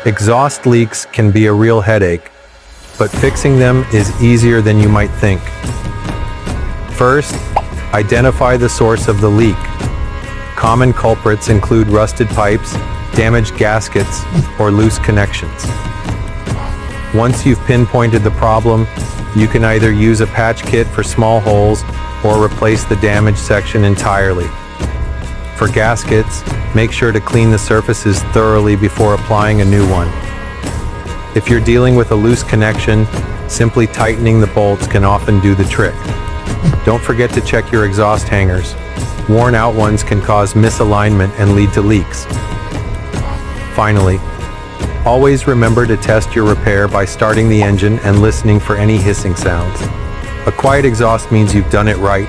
Exhaust leaks can be a real headache, but fixing them is easier than you might think. First, identify the source of the leak. Common culprits include rusted pipes, damaged gaskets, or loose connections. Once you've pinpointed the problem, you can either use a patch kit for small holes or replace the damaged section entirely. For gaskets, make sure to clean the surfaces thoroughly before applying a new one. If you're dealing with a loose connection, simply tightening the bolts can often do the trick. Don't forget to check your exhaust hangers. Worn out ones can cause misalignment and lead to leaks. Finally, always remember to test your repair by starting the engine and listening for any hissing sounds. A quiet exhaust means you've done it right,